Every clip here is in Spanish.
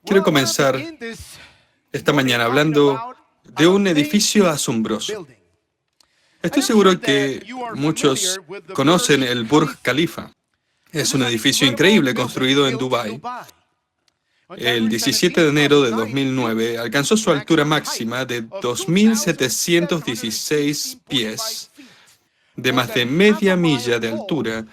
Quiero comenzar esta mañana hablando de un edificio asombroso. Estoy seguro que muchos conocen el Burj Khalifa. Es un edificio increíble construido en Dubái. El 17 de enero de 2009 alcanzó su altura máxima de 2.716 pies, de más de media milla de altura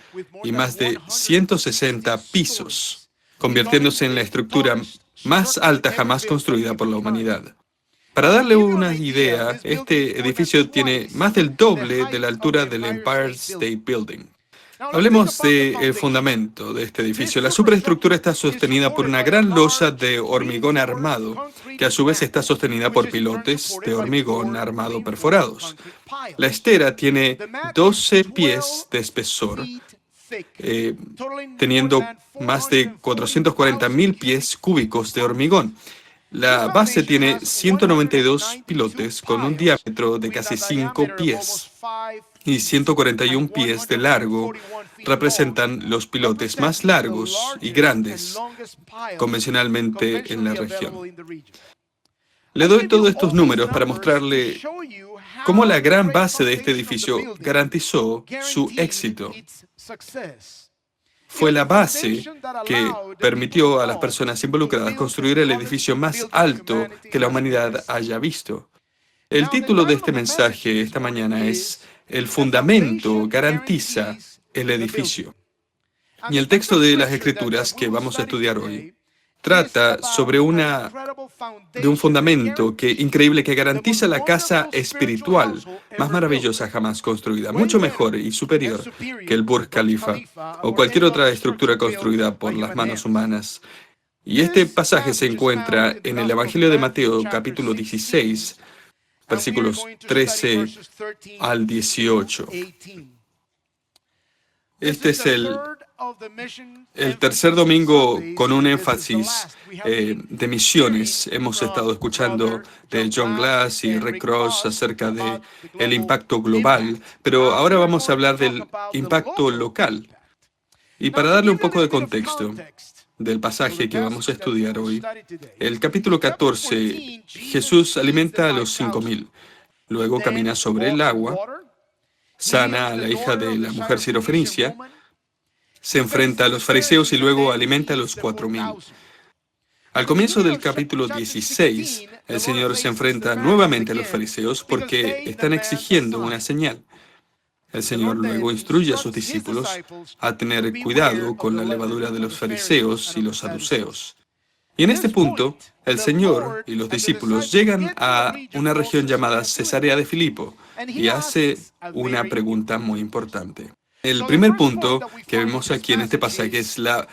y más de 160 pisos, convirtiéndose en la estructura más alta jamás construida por la humanidad. Para darle una idea, este edificio tiene más del doble de la altura del Empire State Building. Hablemos del fundamento de este edificio. La superestructura está sostenida por una gran losa de hormigón armado, que a su vez está sostenida por pilotes de hormigón armado perforados. La estera tiene 12 pies de espesor, teniendo más de 440.000 pies cúbicos de hormigón. La base tiene 192 pilotes con un diámetro de casi 5 pies y 141 pies de largo. Representan los pilotes más largos y grandes convencionalmente en la región. Le doy todos estos números para mostrarle cómo la gran base de este edificio garantizó su éxito. Fue la base que permitió a las personas involucradas construir el edificio más alto que la humanidad haya visto. El título de este mensaje esta mañana es "El fundamento garantiza el edificio". Y el texto de las Escrituras que vamos a estudiar hoy trata sobre de un fundamento increíble que garantiza la casa espiritual más maravillosa jamás construida, mucho mejor y superior que el Burj Khalifa o cualquier otra estructura construida por las manos humanas. Y este pasaje se encuentra en el Evangelio de Mateo, capítulo 16, versículos 13 al 18. Este es el tercer domingo con un énfasis de misiones. Hemos estado escuchando de John Glass y Rick Ross acerca del impacto global, pero ahora vamos a hablar del impacto local. Y para darle un poco de contexto del pasaje que vamos a estudiar hoy, el capítulo 14, Jesús alimenta a los 5.000, luego camina sobre el agua, sana a la hija de la mujer sirofenicia, se enfrenta a los fariseos y luego alimenta a los 4.000. Al comienzo del capítulo 16, el Señor se enfrenta nuevamente a los fariseos porque están exigiendo una señal. El Señor luego instruye a sus discípulos a tener cuidado con la levadura de los fariseos y los saduceos. Y en este punto, el Señor y los discípulos llegan a una región llamada Cesarea de Filipo y hace una pregunta muy importante. El primer punto que vemos aquí en este pasaje es la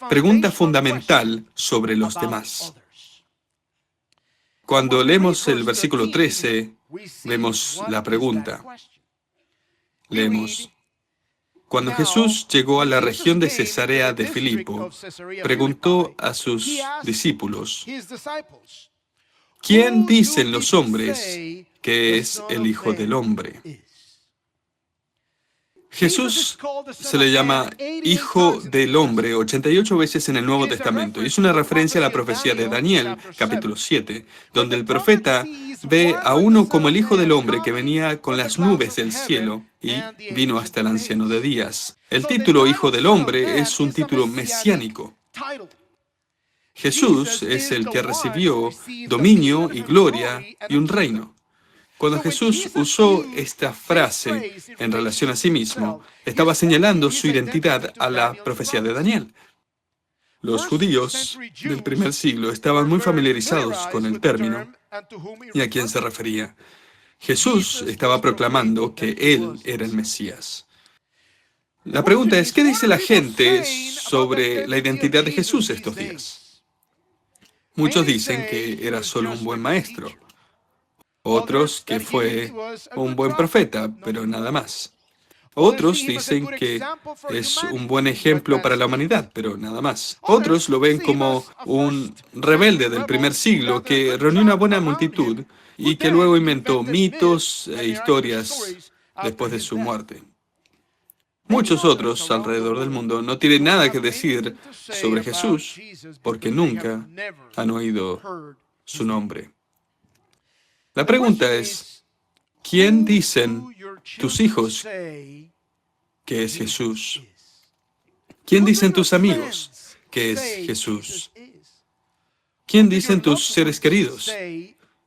pregunta fundamental sobre los demás. Cuando leemos el versículo 13, vemos la pregunta. Leemos: Cuando Jesús llegó a la región de Cesarea de Filipo, preguntó a sus discípulos: ¿Quién dicen los hombres que es el Hijo del Hombre? Jesús se le llama Hijo del Hombre 88 veces en el Nuevo Testamento, y es una referencia a la profecía de Daniel, capítulo 7, donde el profeta ve a uno como el Hijo del Hombre que venía con las nubes del cielo y vino hasta el anciano de días. El título Hijo del Hombre es un título mesiánico. Jesús es el que recibió dominio y gloria y un reino. Cuando Jesús usó esta frase en relación a sí mismo, estaba señalando su identidad a la profecía de Daniel. Los judíos del primer siglo estaban muy familiarizados con el término y a quién se refería. Jesús estaba proclamando que Él era el Mesías. La pregunta es, ¿qué dice la gente sobre la identidad de Jesús estos días? Muchos dicen que era solo un buen maestro. Otros que fue un buen profeta, pero nada más. Otros dicen que es un buen ejemplo para la humanidad, pero nada más. Otros lo ven como un rebelde del primer siglo que reunió una buena multitud y que luego inventó mitos e historias después de su muerte. Muchos otros alrededor del mundo no tienen nada que decir sobre Jesús porque nunca han oído su nombre. La pregunta es, ¿quién dicen tus hijos que es Jesús? ¿Quién dicen tus amigos que es Jesús? ¿Quién dicen tus seres queridos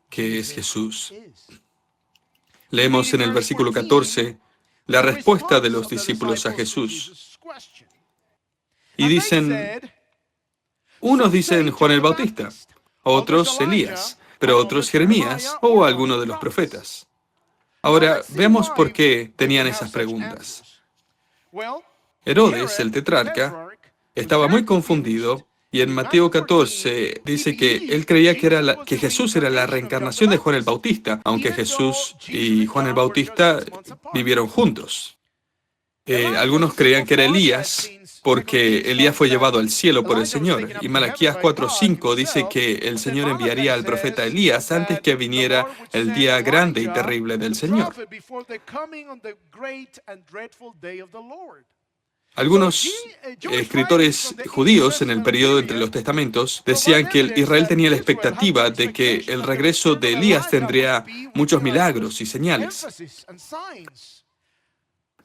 que es Jesús? Leemos en el versículo 14 la respuesta de los discípulos a Jesús. Y dicen, unos dicen Juan el Bautista, otros Elías, pero otros Jeremías o alguno de los profetas. Ahora, veamos por qué tenían esas preguntas. Herodes, el tetrarca, estaba muy confundido y en Mateo 14 dice que él creía que Jesús era la reencarnación de Juan el Bautista, aunque Jesús y Juan el Bautista vivieron juntos. Algunos creían que era Elías, porque Elías fue llevado al cielo por el Señor. Y Malaquías 4:5 dice que el Señor enviaría al profeta Elías antes que viniera el día grande y terrible del Señor. Algunos escritores judíos en el periodo entre los testamentos decían que Israel tenía la expectativa de que el regreso de Elías tendría muchos milagros y señales.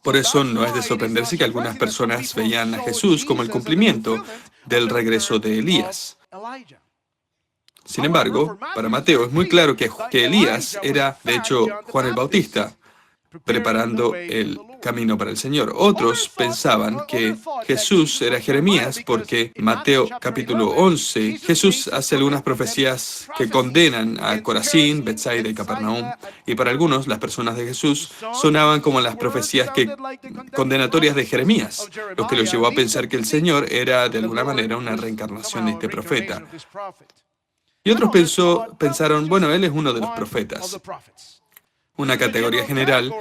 Por eso no es de sorprenderse que algunas personas veían a Jesús como el cumplimiento del regreso de Elías. Sin embargo, para Mateo es muy claro que Elías era, de hecho, Juan el Bautista, preparando el camino para el Señor. Otros pensaban que Jesús era Jeremías porque Mateo capítulo 11, Jesús hace algunas profecías que condenan a Corazín, Betsaida y Capernaum, y para algunos las personas de Jesús sonaban como las profecías condenatorias de Jeremías, lo que los llevó a pensar que el Señor era de alguna manera una reencarnación de este profeta. Y otros pensaron, bueno, él es uno de los profetas. Una categoría general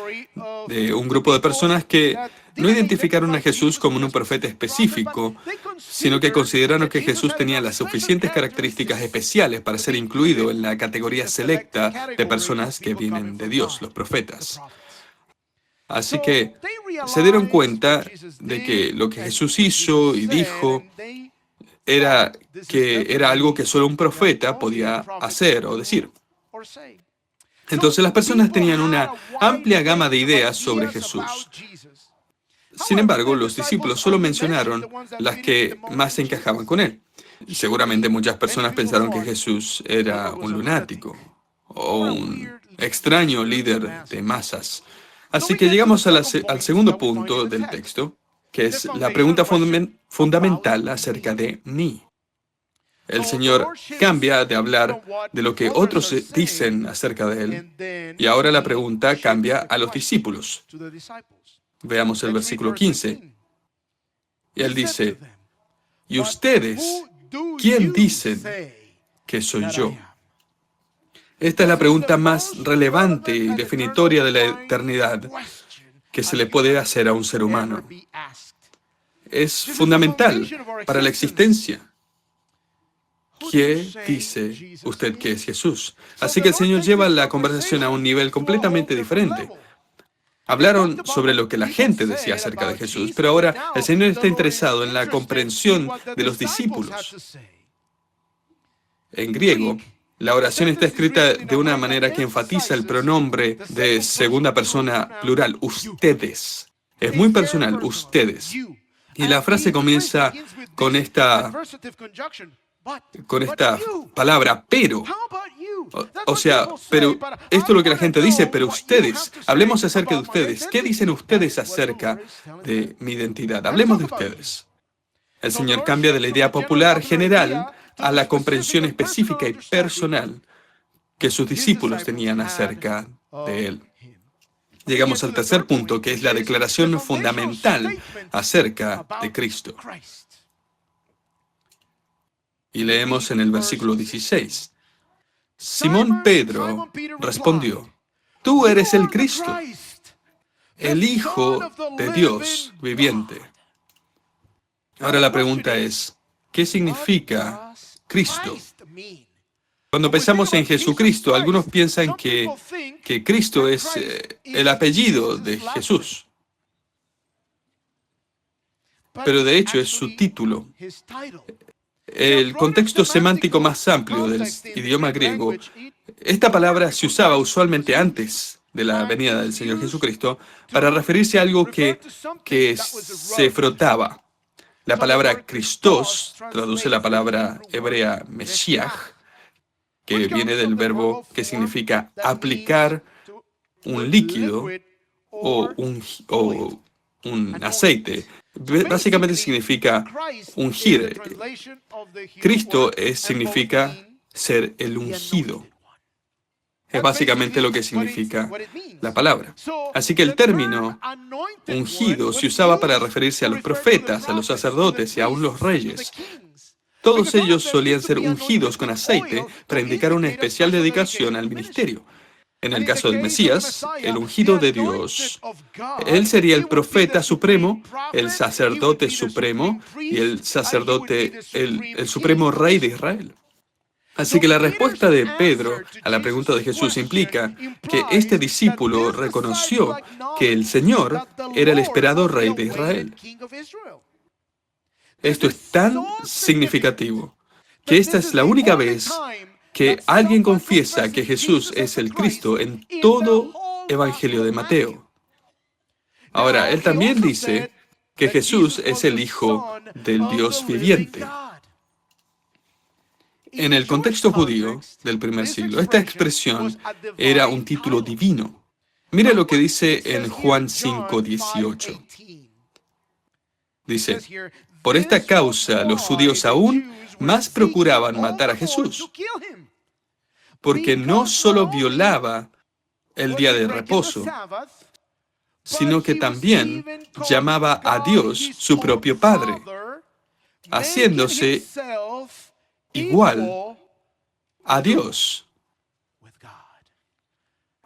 de un grupo de personas que no identificaron a Jesús como un profeta específico, sino que consideraron que Jesús tenía las suficientes características especiales para ser incluido en la categoría selecta de personas que vienen de Dios, los profetas. Así que se dieron cuenta de que lo que Jesús hizo y dijo era algo que solo un profeta podía hacer o decir. Entonces las personas tenían una amplia gama de ideas sobre Jesús. Sin embargo, los discípulos solo mencionaron las que más encajaban con él. Seguramente muchas personas pensaron que Jesús era un lunático o un extraño líder de masas. Así que llegamos al segundo punto del texto, que es la pregunta fundamental acerca de mí. El Señor cambia de hablar de lo que otros dicen acerca de Él, y ahora la pregunta cambia a los discípulos. Veamos el versículo 15. Y Él dice, ¿y ustedes quién dicen que soy yo? Esta es la pregunta más relevante y definitoria de la eternidad que se le puede hacer a un ser humano. Es fundamental para la existencia. ¿Qué dice usted que es Jesús? Así que el Señor lleva la conversación a un nivel completamente diferente. Hablaron sobre lo que la gente decía acerca de Jesús, pero ahora el Señor está interesado en la comprensión de los discípulos. En griego, la oración está escrita de una manera que enfatiza el pronombre de segunda persona plural, ustedes. Es muy personal, ustedes. Y la frase comienza con esta palabra, pero. O sea, pero esto es lo que la gente dice, pero ustedes, hablemos acerca de ustedes. ¿Qué dicen ustedes acerca de mi identidad? Hablemos de ustedes. El Señor cambia de la idea popular general a la comprensión específica y personal que sus discípulos tenían acerca de Él. Llegamos al tercer punto, que es la declaración fundamental acerca de Cristo. Y leemos en el versículo 16. Simón Pedro respondió, tú eres el Cristo, el Hijo de Dios viviente. Ahora la pregunta es, ¿qué significa Cristo? Cuando pensamos en Jesucristo, algunos piensan que Cristo es el apellido de Jesús. pero de hecho es su título. El contexto semántico más amplio del idioma griego, esta palabra se usaba usualmente antes de la venida del Señor Jesucristo para referirse a algo que se frotaba. La palabra Christos traduce la palabra hebrea Mesías, que viene del verbo que significa aplicar un líquido o un aceite. Básicamente significa ungir. Cristo significa ser el ungido. Es básicamente lo que significa la palabra. Así que el término ungido se usaba para referirse a los profetas, a los sacerdotes y aún los reyes. Todos ellos solían ser ungidos con aceite para indicar una especial dedicación al ministerio. En el caso del Mesías, el ungido de Dios, él sería el profeta supremo, el sacerdote supremo y el supremo rey de Israel. Así que la respuesta de Pedro a la pregunta de Jesús implica que este discípulo reconoció que el Señor era el esperado rey de Israel. Esto es tan significativo que esta es la única vez que alguien confiesa que Jesús es el Cristo en todo Evangelio de Mateo. Ahora, él también dice que Jesús es el Hijo del Dios viviente. En el contexto judío del primer siglo, esta expresión era un título divino. Mire lo que dice en Juan 5:18. Dice, por esta causa los judíos aún más procuraban matar a Jesús, porque no solo violaba el día de reposo, sino que también llamaba a Dios su propio Padre, haciéndose igual a Dios.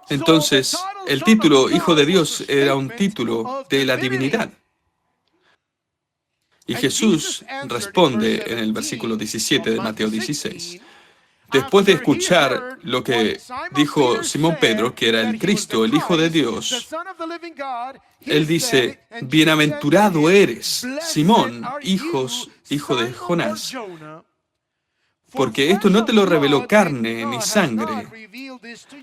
Entonces, el título Hijo de Dios era un título de la divinidad. Y Jesús responde en el versículo 17 de Mateo 16. Después de escuchar lo que dijo Simón Pedro, que era el Cristo, el Hijo de Dios, él dice, bienaventurado eres, Simón, hijo de Jonás, porque esto no te lo reveló carne ni sangre,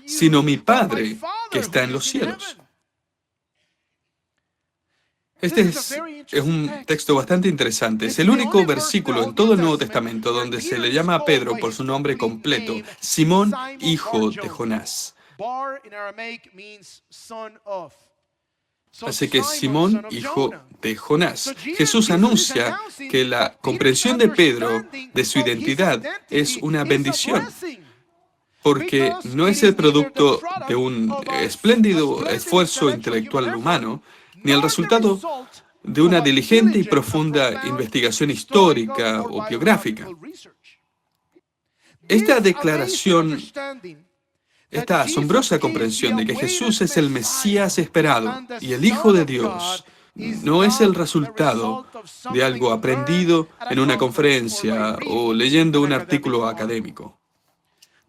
sino mi Padre que está en los cielos. Este es un texto bastante interesante. Es el único versículo en todo el Nuevo Testamento donde se le llama a Pedro por su nombre completo, Simón, hijo de Jonás. Así que Simón, hijo de Jonás. Jesús anuncia que la comprensión de Pedro de su identidad es una bendición, porque no es el producto de un espléndido esfuerzo intelectual humano, ni el resultado de una diligente y profunda investigación histórica o biográfica. Esta declaración, esta asombrosa comprensión de que Jesús es el Mesías esperado y el Hijo de Dios, no es el resultado de algo aprendido en una conferencia o leyendo un artículo académico.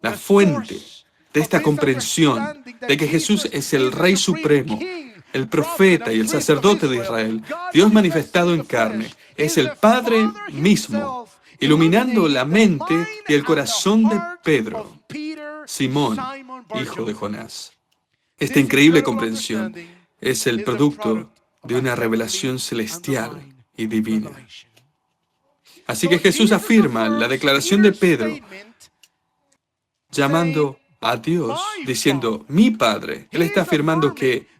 La fuente de esta comprensión de que Jesús es el Rey Supremo, el profeta y el sacerdote de Israel, Dios manifestado en carne, es el Padre mismo, iluminando la mente y el corazón de Pedro, Simón, hijo de Jonás. Esta increíble comprensión es el producto de una revelación celestial y divina. Así que Jesús afirma la declaración de Pedro, llamando a Dios, diciendo, mi Padre. Él está afirmando que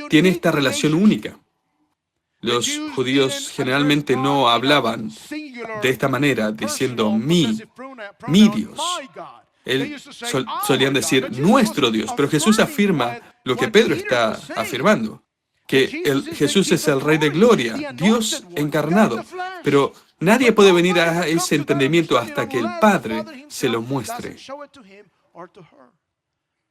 tiene esta relación única. Los judíos generalmente no hablaban de esta manera, diciendo mi Dios. Solían decir nuestro Dios, pero Jesús afirma lo que Pedro está afirmando, que Jesús es el Rey de Gloria, Dios encarnado, pero nadie puede venir a ese entendimiento hasta que el Padre se lo muestre.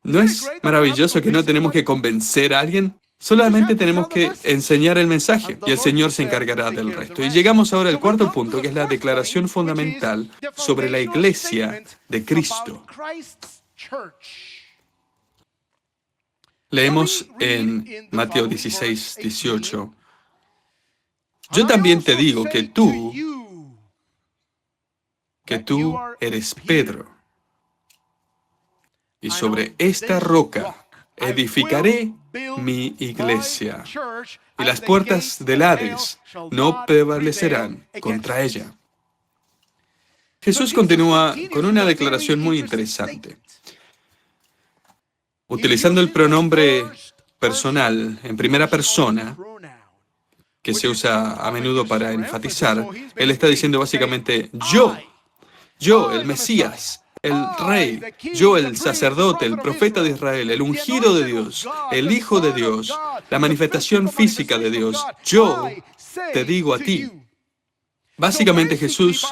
¿No es maravilloso que no tenemos que convencer a alguien? Solamente tenemos que enseñar el mensaje y el Señor se encargará del resto. Y llegamos ahora al cuarto punto, que es la declaración fundamental sobre la iglesia de Cristo. Leemos en Mateo 16, 18. Yo también te digo que tú eres Pedro, y sobre esta roca edificaré mi iglesia, y las puertas del Hades no prevalecerán contra ella. Jesús continúa con una declaración muy interesante. Utilizando el pronombre personal en primera persona, que se usa a menudo para enfatizar, Él está diciendo básicamente, yo, el Mesías, el Rey, yo, el sacerdote, el profeta de Israel, el ungido de Dios, el Hijo de Dios, la manifestación física de Dios, yo te digo a ti. Básicamente Jesús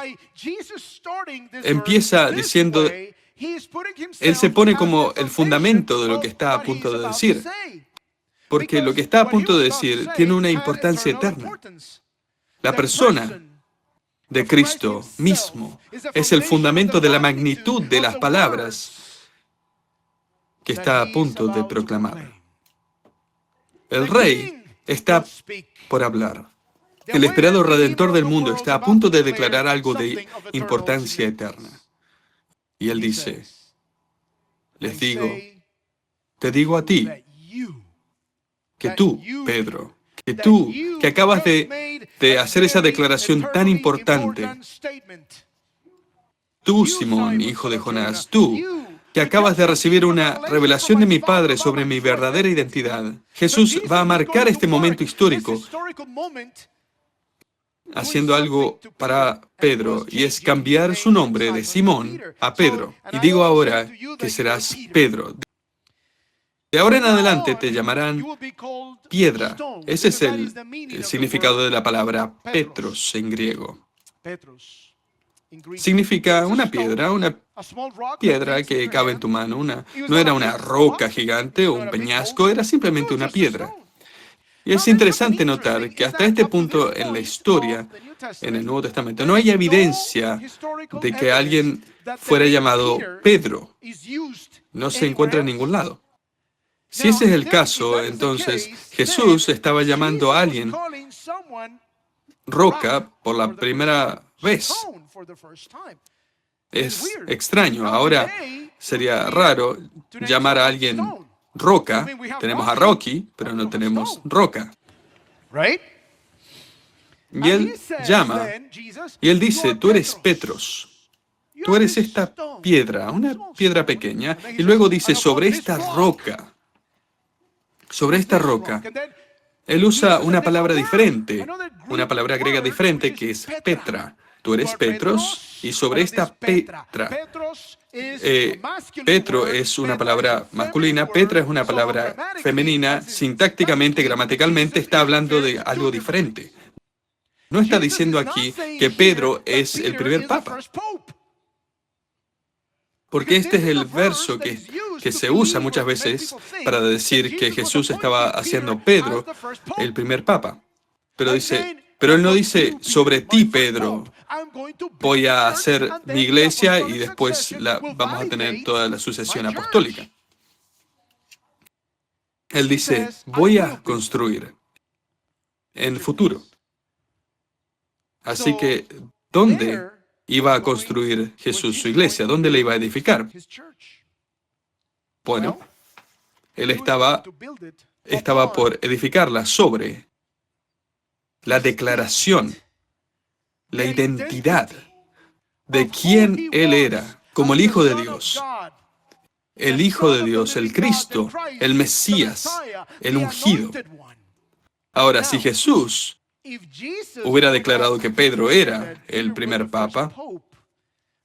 empieza diciendo, Él se pone como el fundamento de lo que está a punto de decir, porque lo que está a punto de decir tiene una importancia eterna. La persona de Cristo mismo es el fundamento de la magnitud de las palabras que está a punto de proclamar. El Rey está por hablar. El esperado Redentor del mundo está a punto de declarar algo de importancia eterna. Y Él dice, les digo, te digo a ti, que tú, Pedro, que acabas de hacer esa declaración tan importante, tú, Simón, hijo de Jonás, tú, que acabas de recibir una revelación de mi Padre sobre mi verdadera identidad, Jesús va a marcar este momento histórico haciendo algo para Pedro, y es cambiar su nombre de Simón a Pedro. Y digo ahora que serás Pedro. De ahora en adelante te llamarán piedra. Ese es el significado de la palabra Petros en griego. Significa una piedra que cabe en tu mano. No era una roca gigante o un peñasco, era simplemente una piedra. Y es interesante notar que hasta este punto en la historia, en el Nuevo Testamento, no hay evidencia de que alguien fuera llamado Pedro. No se encuentra en ningún lado. Si ese es el caso, entonces Jesús estaba llamando a alguien roca por la primera vez. Es extraño. Ahora sería raro llamar a alguien roca. Tenemos a Rocky, pero no tenemos roca. Y Él llama, y Él dice, tú eres Petros. Tú eres esta piedra, una piedra pequeña. Y luego dice, sobre esta roca. Sobre esta roca, Él usa una palabra diferente, una palabra griega diferente que es Petra. Tú eres Petros, y sobre esta Petra. Petro es una palabra masculina, Petra es una palabra femenina. Sintácticamente, gramaticalmente, está hablando de algo diferente. No está diciendo aquí que Pedro es el primer papa. Porque este es el verso que se usa muchas veces para decir que Jesús estaba haciendo Pedro el primer papa. Pero Él no dice, sobre ti, Pedro, voy a hacer mi iglesia y después vamos a tener toda la sucesión apostólica. Él dice, voy a construir en el futuro. Así que, ¿dónde iba a construir Jesús su iglesia? ¿Dónde le iba a edificar? Bueno, Él estaba por edificarla sobre la declaración, la identidad de quién Él era como el Hijo de Dios. El Hijo de Dios, el Cristo, el Mesías, el ungido. Ahora, si Jesús hubiera declarado que Pedro era el primer papa,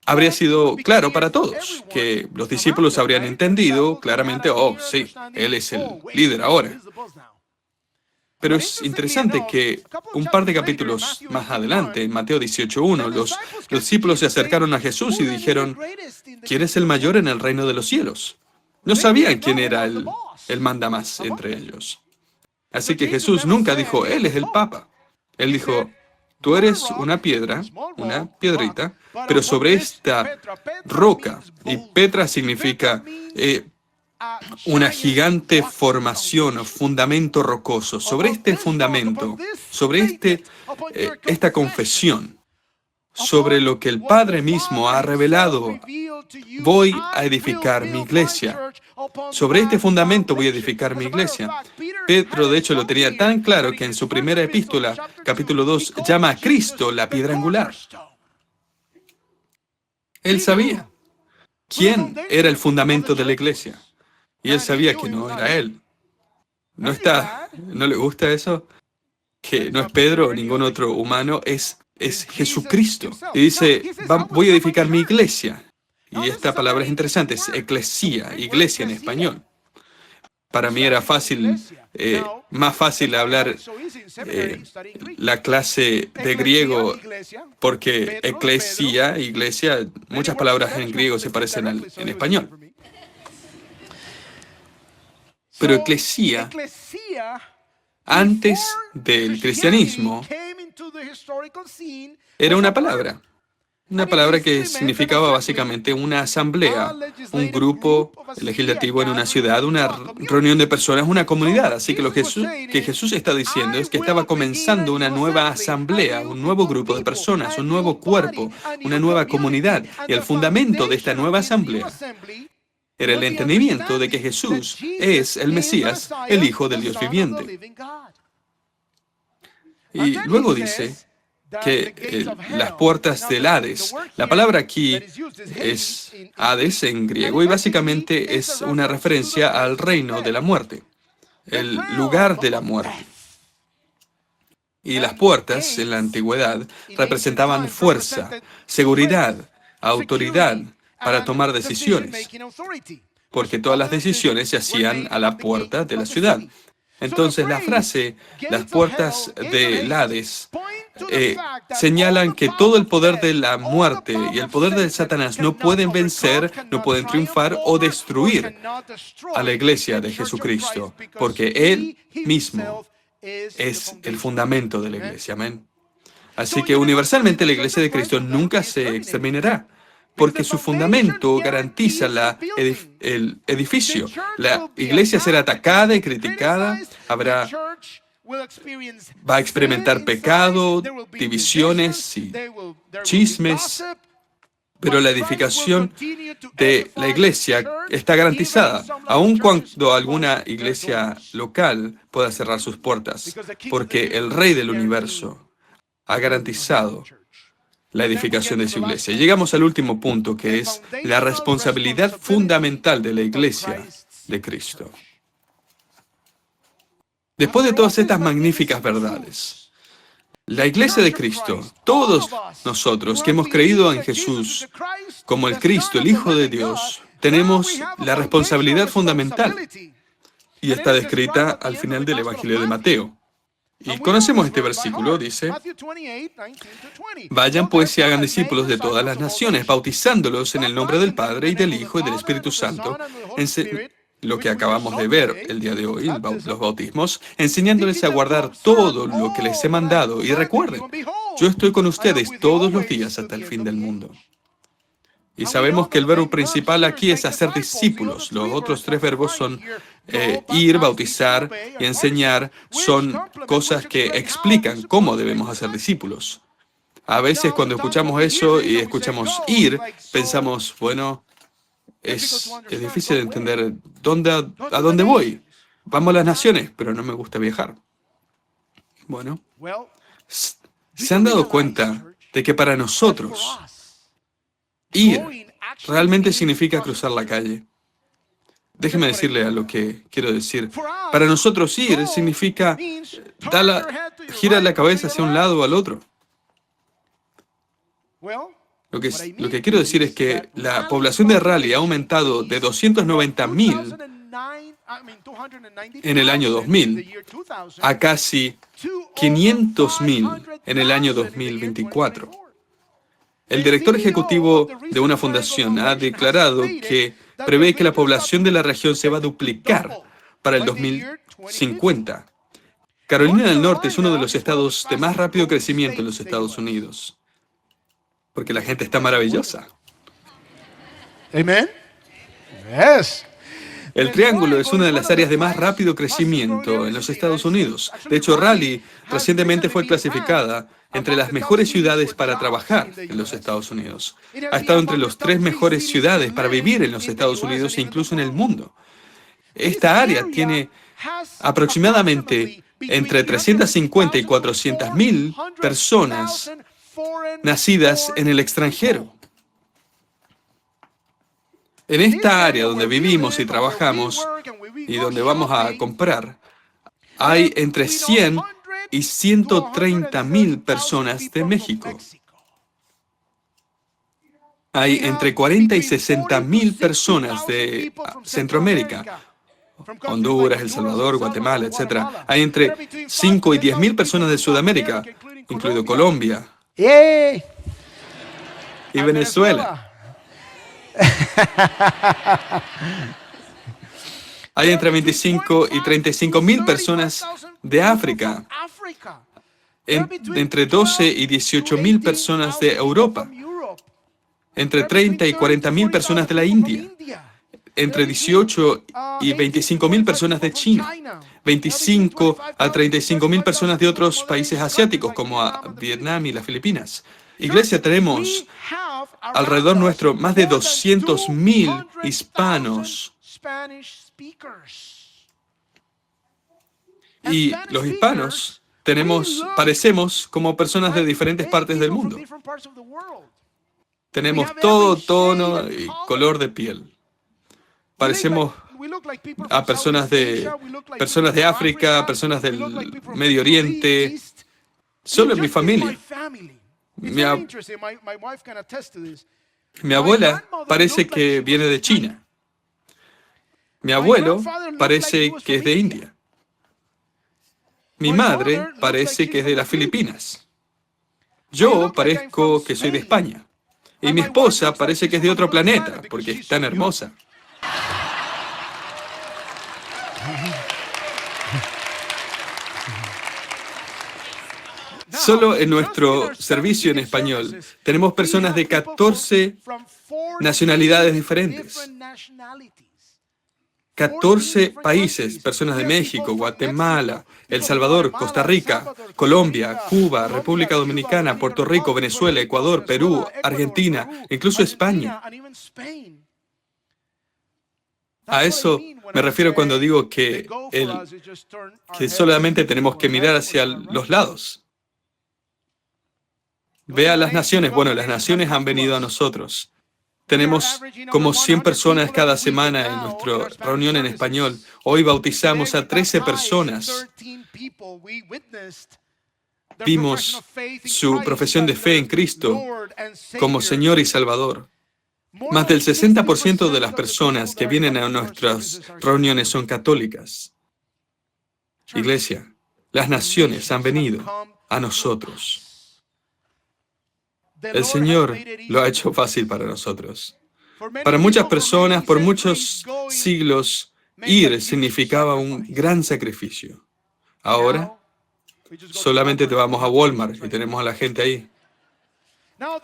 habría sido claro para todos, que los discípulos habrían entendido claramente, oh, sí, Él es el líder ahora. Pero es interesante que un par de capítulos más adelante, en Mateo 18:1, los discípulos se acercaron a Jesús y dijeron, ¿quién es el mayor en el reino de los cielos? No sabían quién era el mandamás entre ellos. Así que Jesús nunca dijo, Él es el Papa. Él dijo, tú eres una piedra, una piedrita, pero sobre esta roca, y Petra significa una gigante formación o fundamento rocoso. Sobre este fundamento, sobre esta confesión, sobre lo que el Padre mismo ha revelado, voy a edificar mi iglesia. Sobre este fundamento voy a edificar mi iglesia. Pedro, de hecho, lo tenía tan claro que en su primera epístola, capítulo 2, llama a Cristo la piedra angular. Él sabía quién era el fundamento de la iglesia. Y él sabía que no era él. ¿No le gusta eso? Que no es Pedro o ningún otro humano, es Jesucristo. Y dice, voy a edificar mi iglesia. Y esta palabra es interesante, es eclesía, iglesia en español. Para mí era más fácil hablar la clase de griego, porque eclesia, iglesia, muchas palabras en griego se parecen en español. Pero eclesía, antes del cristianismo, era una palabra. Una palabra que significaba básicamente una asamblea, un grupo legislativo en una ciudad, una reunión de personas, una comunidad. Así que lo que Jesús está diciendo es que estaba comenzando una nueva asamblea, un nuevo grupo de personas, un nuevo cuerpo, una nueva comunidad. Y el fundamento de esta nueva asamblea era el entendimiento de que Jesús es el Mesías, el Hijo del Dios viviente. Y luego dice que las puertas del Hades, la palabra aquí es Hades en griego y básicamente es una referencia al reino de la muerte, el lugar de la muerte. Y las puertas en la antigüedad representaban fuerza, seguridad, autoridad para tomar decisiones, porque todas las decisiones se hacían a la puerta de la ciudad. Entonces la frase, las puertas del Hades, señalan que todo el poder de la muerte y el poder de Satanás no pueden vencer, no pueden triunfar o destruir a la iglesia de Jesucristo, porque Él mismo es el fundamento de la iglesia. Amén. Así que universalmente la iglesia de Cristo nunca se exterminará, porque su fundamento garantiza el edificio. La iglesia será atacada y criticada, va a experimentar pecado, divisiones y chismes, pero la edificación de la iglesia está garantizada, aun cuando alguna iglesia local pueda cerrar sus puertas, porque el Rey del universo ha garantizado la edificación de su iglesia. Llegamos al último punto, que es la responsabilidad fundamental de la iglesia de Cristo. Después de todas estas magníficas verdades, la iglesia de Cristo, todos nosotros que hemos creído en Jesús como el Cristo, el Hijo de Dios, tenemos la responsabilidad fundamental y está descrita al final del Evangelio de Mateo. Y conocemos este versículo, dice, vayan pues y hagan discípulos de todas las naciones, bautizándolos en el nombre del Padre y del Hijo y del Espíritu Santo, lo que acabamos de ver el día de hoy, los bautismos, enseñándoles a guardar todo lo que les he mandado. Y recuerden, yo estoy con ustedes todos los días hasta el fin del mundo. Y sabemos que el verbo principal aquí es hacer discípulos. Los otros tres verbos son ir, bautizar y enseñar. Son cosas que explican cómo debemos hacer discípulos. A veces cuando escuchamos eso y escuchamos ir, pensamos, bueno, es difícil de entender a dónde voy. Vamos a las naciones, pero no me gusta viajar. Bueno, ¿se han dado cuenta de que para nosotros ir realmente significa cruzar la calle? Déjeme decirle a lo que quiero decir. Para nosotros ir significa girar la cabeza hacia un lado o al otro. Lo que quiero decir es que la población de Raleigh ha aumentado de 290,000 en el año 2000 a casi 500,000 en el año 2024. El director ejecutivo de una fundación ha declarado que prevé que la población de la región se va a duplicar para el 2050. Carolina del Norte es uno de los estados de más rápido crecimiento en los Estados Unidos, porque la gente está maravillosa. Amen. Yes. El Triángulo es una de las áreas de más rápido crecimiento en los Estados Unidos. De hecho, Raleigh recientemente fue clasificada entre las mejores ciudades para trabajar en los Estados Unidos. Ha estado entre las 3 mejores ciudades para vivir en los Estados Unidos e incluso en el mundo. Esta área tiene aproximadamente entre 350 y 400.000 personas nacidas en el extranjero. En esta área donde vivimos y trabajamos y donde vamos a comprar, hay entre 100 y 130.000 personas de México. Hay entre 40 y 60.000 personas de Centroamérica, Honduras, El Salvador, Guatemala, etc. Hay entre 5 y 10.000 personas de Sudamérica, incluido Colombia y Venezuela. Hay entre 25 y 35.000 personas de África, entre 12 y 18.000 personas de Europa, entre 30 y 40.000 personas de la India, entre 18 y 25.000 personas de China, 25 a 35.000 personas de otros países asiáticos como Vietnam y las Filipinas. Iglesia, tenemos alrededor nuestro más de 200.000 hispanos. Y los hispanos parecemos como personas de diferentes partes del mundo. Tenemos todo tono y color de piel. Parecemos a personas de África, personas del Medio Oriente. Solo en mi familia. Mi abuela parece que viene de China. Mi abuelo parece que es de India. Mi madre parece que es de las Filipinas. Yo parezco que soy de España. Y mi esposa parece que es de otro planeta, porque es tan hermosa. Solo en nuestro servicio en español tenemos personas de 14 nacionalidades diferentes. 14 países, personas de México, Guatemala, El Salvador, Costa Rica, Colombia, Cuba, República Dominicana, Puerto Rico, Venezuela, Ecuador, Perú, Argentina, incluso España. A eso me refiero cuando digo que solamente tenemos que mirar hacia los lados. Vea las naciones. Bueno, las naciones han venido a nosotros. Tenemos como 100 personas cada semana en nuestra reunión en español. Hoy bautizamos a 13 personas. Vimos su profesión de fe en Cristo como Señor y Salvador. Más del 60% de las personas que vienen a nuestras reuniones son católicas. Iglesia, las naciones han venido a nosotros. El Señor lo ha hecho fácil para nosotros. Para muchas personas, por muchos siglos, ir significaba un gran sacrificio. Ahora, solamente te vamos a Walmart y tenemos a la gente ahí.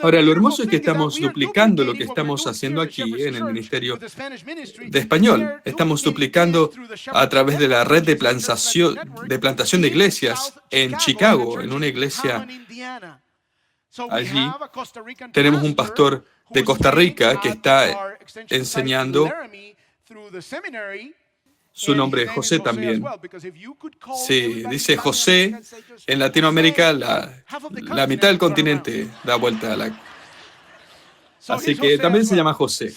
Ahora, lo hermoso es que estamos duplicando lo que estamos haciendo aquí en el Ministerio de Español. Estamos duplicando a través de la red de plantación de iglesias en Chicago, en una iglesia. Allí tenemos un pastor de Costa Rica que está enseñando. Su nombre es José también. Sí, dice José. En Latinoamérica, la mitad del continente da vuelta a la... Así que también se llama José.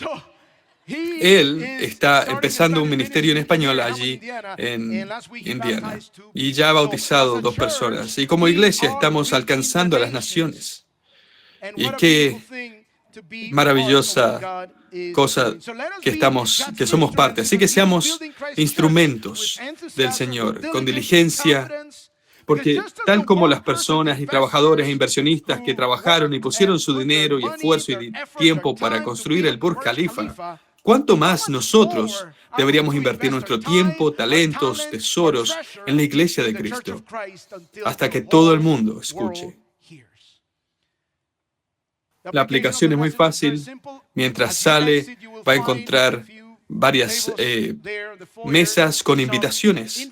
Él está empezando un ministerio en español allí en Indiana. Y ya ha bautizado 2 personas. Y como iglesia estamos alcanzando a las naciones. Y qué maravillosa cosa que somos parte. Así que seamos instrumentos del Señor, con diligencia, porque tal como las personas y trabajadores e inversionistas que trabajaron y pusieron su dinero y esfuerzo y tiempo para construir el Burj Khalifa, ¿cuánto más nosotros deberíamos invertir nuestro tiempo, talentos, tesoros en la iglesia de Cristo hasta que todo el mundo escuche? La aplicación es muy fácil. Mientras sale, va a encontrar varias mesas con invitaciones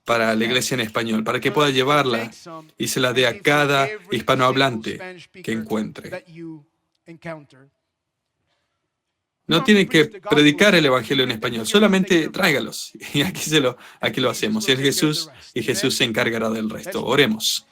para la iglesia en español, para que pueda llevarla y se la dé a cada hispanohablante que encuentre. No tienen que predicar el evangelio en español, solamente tráigalos. Y aquí lo hacemos. Es Jesús y Jesús se encargará del resto. Oremos.